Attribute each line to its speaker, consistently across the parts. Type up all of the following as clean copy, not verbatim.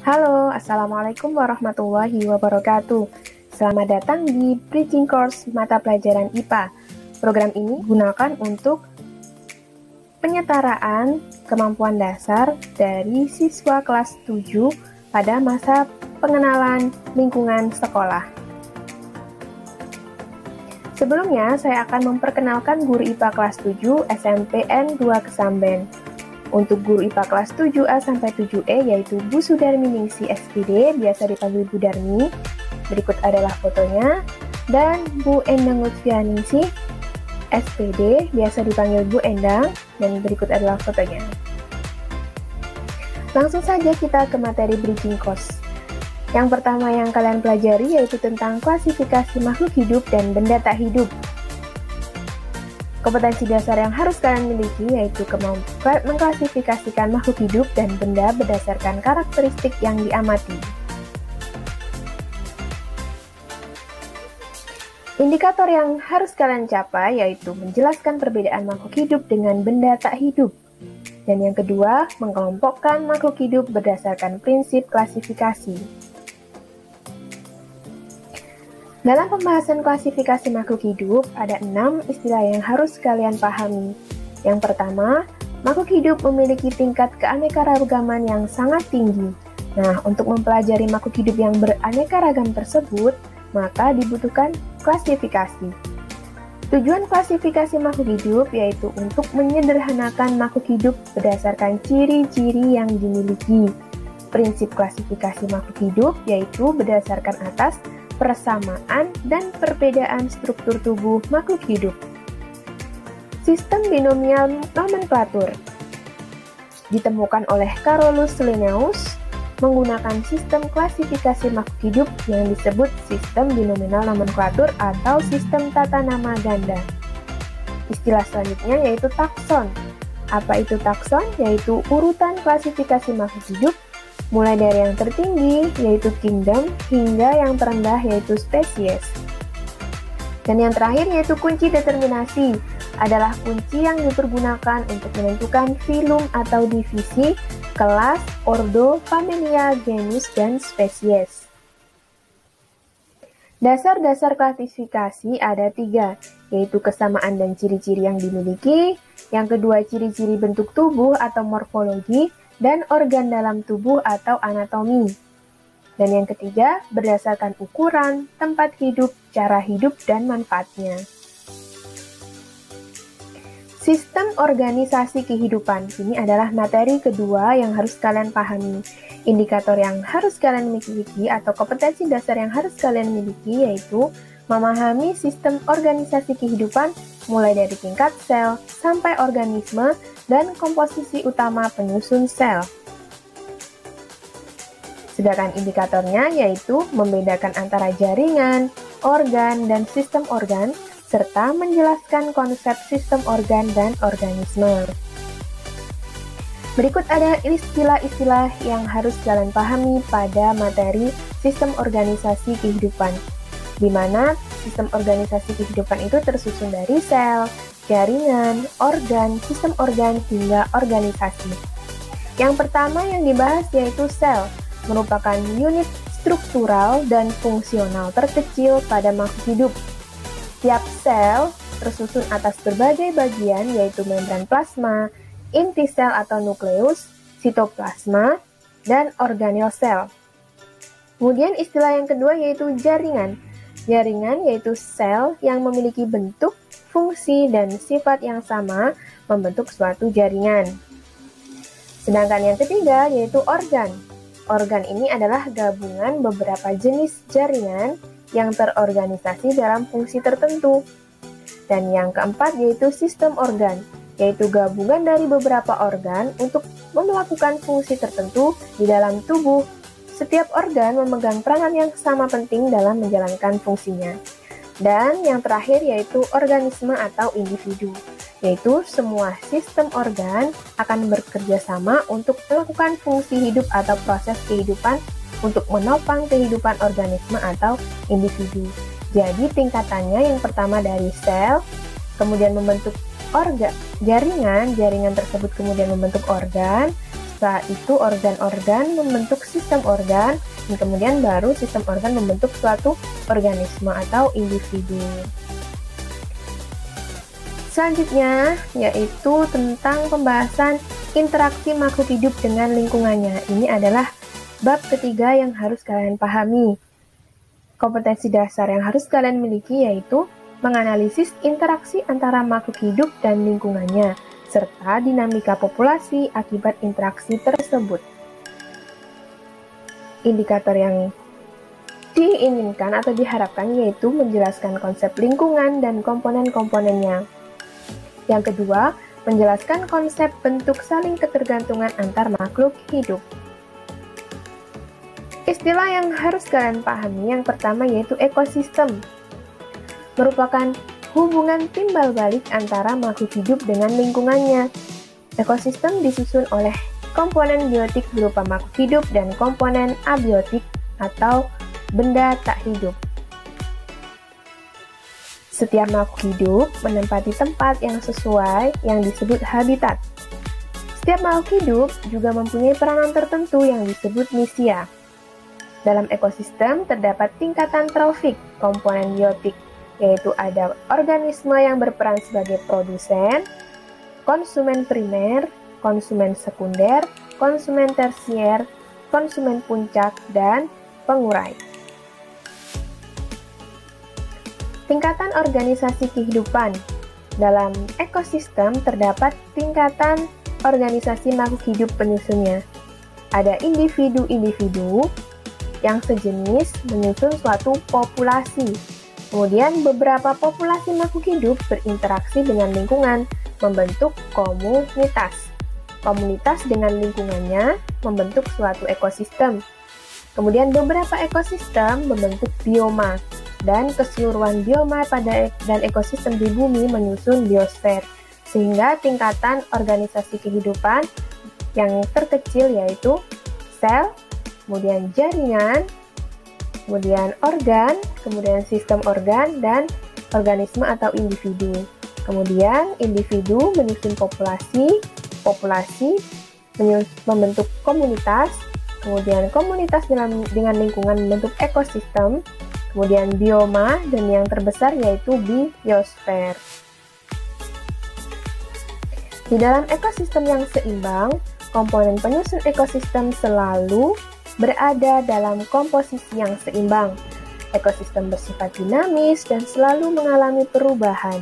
Speaker 1: Halo, Assalamualaikum warahmatullahi wabarakatuh. Selamat datang di Bridging Course Mata Pelajaran IPA. Program ini digunakan untuk penyetaraan kemampuan dasar dari siswa kelas 7 pada masa pengenalan lingkungan sekolah. Sebelumnya, saya akan memperkenalkan guru IPA kelas 7 SMPN 2 Kesamben. Untuk guru IPA kelas 7A sampai 7E yaitu Bu Sudarmi Ningsi SPD, biasa dipanggil Bu Darmi. Berikut adalah fotonya. Dan Bu Endang Lutfia Ningsi SPD, biasa dipanggil Bu Endang, dan berikut adalah fotonya. Langsung saja kita ke materi Bridging Course. Yang pertama yang kalian pelajari yaitu tentang klasifikasi makhluk hidup dan benda tak hidup. Kompetensi dasar yang harus kalian miliki yaitu kemampuan mengklasifikasikan makhluk hidup dan benda berdasarkan karakteristik yang diamati. Indikator yang harus kalian capai yaitu menjelaskan perbedaan makhluk hidup dengan benda tak hidup. Dan yang kedua, mengelompokkan makhluk hidup berdasarkan prinsip klasifikasi. Dalam pembahasan klasifikasi makhluk hidup, ada 6 istilah yang harus kalian pahami. Yang pertama, makhluk hidup memiliki tingkat keanekaragaman yang sangat tinggi. Nah, untuk mempelajari makhluk hidup yang beraneka-ragam tersebut, maka dibutuhkan klasifikasi. Tujuan klasifikasi makhluk hidup yaitu untuk menyederhanakan makhluk hidup berdasarkan ciri-ciri yang dimiliki. Prinsip klasifikasi makhluk hidup yaitu berdasarkan atas persamaan dan perbedaan struktur tubuh makhluk hidup. Sistem binomial nomenklatur ditemukan oleh Carolus Linnaeus menggunakan sistem klasifikasi makhluk hidup yang disebut sistem binomial nomenklatur atau sistem tata nama ganda. Istilah selanjutnya yaitu takson. Apa itu takson? Yaitu urutan klasifikasi makhluk hidup mulai dari yang tertinggi, yaitu kingdom, hingga yang terendah, yaitu spesies. Dan yang terakhir, yaitu kunci determinasi, adalah kunci yang dipergunakan untuk menentukan filum atau divisi, kelas, ordo, familia, genus, dan spesies. Dasar-dasar klasifikasi ada 3, yaitu kesamaan dan ciri-ciri yang dimiliki, yang kedua ciri-ciri bentuk tubuh atau morfologi, dan organ dalam tubuh atau anatomi. Dan yang ketiga, berdasarkan ukuran, tempat hidup, cara hidup, dan manfaatnya. Sistem organisasi kehidupan. Ini adalah materi kedua yang harus kalian pahami. Indikator yang harus kalian miliki atau kompetensi dasar yang harus kalian miliki yaitu memahami sistem organisasi kehidupan mulai dari tingkat sel sampai organisme dan komposisi utama penyusun sel. Sedangkan indikatornya yaitu membedakan antara jaringan, organ, dan sistem organ, serta menjelaskan konsep sistem organ dan organisme. Berikut ada istilah-istilah yang harus kalian pahami pada materi sistem organisasi kehidupan, di mana sistem organisasi kehidupan itu tersusun dari sel, jaringan, organ, sistem organ, hingga organisasi. Yang pertama yang dibahas yaitu sel, merupakan unit struktural dan fungsional terkecil pada makhluk hidup. Tiap sel tersusun atas berbagai bagian yaitu membran plasma, inti sel atau nukleus, sitoplasma, dan organel sel. Kemudian istilah yang kedua yaitu jaringan. Jaringan yaitu sel yang memiliki bentuk, fungsi, dan sifat yang sama membentuk suatu jaringan. Sedangkan yang ketiga yaitu organ. Organ ini adalah gabungan beberapa jenis jaringan yang terorganisasi dalam fungsi tertentu. Dan yang keempat yaitu sistem organ, yaitu gabungan dari beberapa organ untuk melakukan fungsi tertentu di dalam tubuh. Setiap organ memegang peranan yang sama penting dalam menjalankan fungsinya. Dan yang terakhir yaitu organisme atau individu, yaitu semua sistem organ akan bekerja sama untuk melakukan fungsi hidup atau proses kehidupan untuk menopang kehidupan organisme atau individu. Jadi tingkatannya yang pertama dari sel, kemudian membentuk jaringan tersebut kemudian membentuk organ, Setelah itu organ-organ membentuk sistem organ, dan kemudian baru sistem organ membentuk suatu organisme atau individu. Selanjutnya yaitu tentang pembahasan interaksi makhluk hidup dengan lingkungannya. Ini adalah bab ketiga yang harus kalian pahami. Kompetensi dasar yang harus kalian miliki yaitu menganalisis interaksi antara makhluk hidup dan lingkungannya, serta dinamika populasi akibat interaksi tersebut. Indikator yang diinginkan atau diharapkan yaitu menjelaskan konsep lingkungan dan komponen-komponennya. Yang kedua, menjelaskan konsep bentuk saling ketergantungan antar makhluk hidup. Istilah yang harus kalian pahami yang pertama yaitu ekosistem. Merupakan hubungan timbal balik antara makhluk hidup dengan lingkungannya. Ekosistem disusun oleh komponen biotik berupa makhluk hidup dan komponen abiotik atau benda tak hidup. Setiap makhluk hidup menempati tempat yang sesuai yang disebut habitat. Setiap makhluk hidup juga mempunyai peranan tertentu yang disebut misia. Dalam ekosistem terdapat tingkatan trofik, komponen biotik, yaitu ada organisme yang berperan sebagai produsen, konsumen primer, konsumen sekunder, konsumen tersier, konsumen puncak, dan pengurai. Tingkatan organisasi kehidupan. Dalam ekosistem terdapat tingkatan organisasi makhluk hidup penyusunnya. Ada individu-individu yang sejenis menyusun suatu populasi. Kemudian beberapa populasi makhluk hidup berinteraksi dengan lingkungan, membentuk komunitas. Komunitas dengan lingkungannya membentuk suatu ekosistem. Kemudian beberapa ekosistem membentuk bioma, dan keseluruhan bioma dan ekosistem di bumi menyusun biosfer. Sehingga tingkatan organisasi kehidupan yang terkecil yaitu sel, kemudian jaringan, kemudian organ, kemudian sistem organ, dan organisme atau individu. Kemudian individu menyusun populasi, populasi membentuk komunitas, kemudian komunitas dengan lingkungan membentuk ekosistem, kemudian bioma, dan yang terbesar yaitu biosfer. Di dalam ekosistem yang seimbang, komponen penyusun ekosistem selalu berada dalam komposisi yang seimbang. Ekosistem bersifat dinamis dan selalu mengalami perubahan.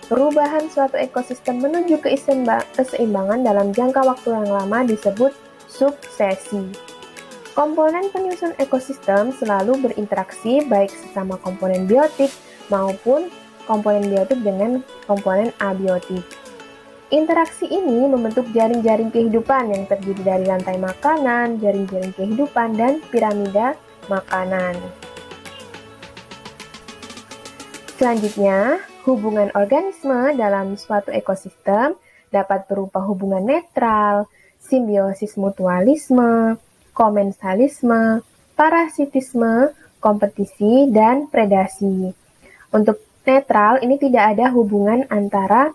Speaker 1: Perubahan suatu ekosistem menuju keseimbangan dalam jangka waktu yang lama disebut suksesi. Komponen penyusun ekosistem selalu berinteraksi baik sesama komponen biotik maupun komponen biotik dengan komponen abiotik. Interaksi ini membentuk jaring-jaring kehidupan yang terdiri dari rantai makanan, jaring-jaring kehidupan, dan piramida makanan. Selanjutnya, hubungan organisme dalam suatu ekosistem dapat berupa hubungan netral, simbiosis mutualisme, komensalisme, parasitisme, kompetisi, dan predasi. Untuk netral, ini tidak ada hubungan antara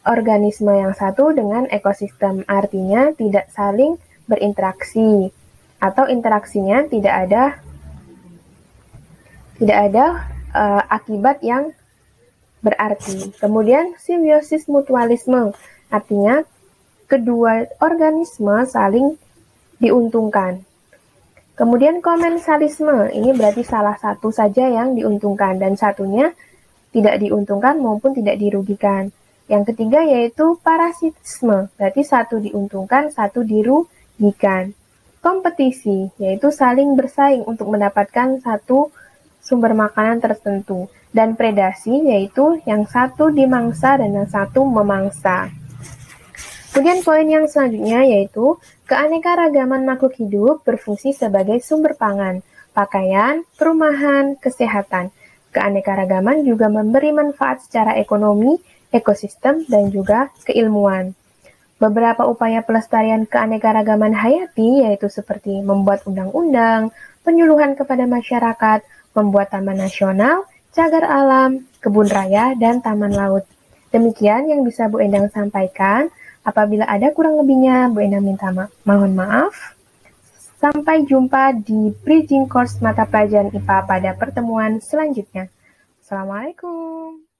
Speaker 1: organisme yang satu dengan ekosistem, artinya tidak saling berinteraksi atau interaksinya tidak ada akibat yang berarti. Kemudian simbiosis mutualisme, artinya kedua organisme saling diuntungkan. Kemudian komensalisme, ini berarti salah satu saja yang diuntungkan dan satunya tidak diuntungkan maupun tidak dirugikan. Yang ketiga yaitu parasitisme, berarti satu diuntungkan, satu dirugikan. Kompetisi, yaitu saling bersaing untuk mendapatkan satu sumber makanan tertentu. Dan predasi, yaitu yang satu dimangsa dan yang satu memangsa. Kemudian poin yang selanjutnya yaitu keanekaragaman makhluk hidup berfungsi sebagai sumber pangan, pakaian, perumahan, kesehatan. Keanekaragaman juga memberi manfaat secara ekonomi, ekosistem, dan juga keilmuan. Beberapa upaya pelestarian keanekaragaman hayati yaitu seperti membuat undang-undang, penyuluhan kepada masyarakat, membuat taman nasional, cagar alam, kebun raya, dan taman laut. Demikian yang bisa Bu Endang sampaikan. Apabila ada kurang lebihnya, Bu Ena minta mohon maaf. Sampai jumpa di Bridging Course mata pelajaran IPA pada pertemuan selanjutnya. Assalamualaikum.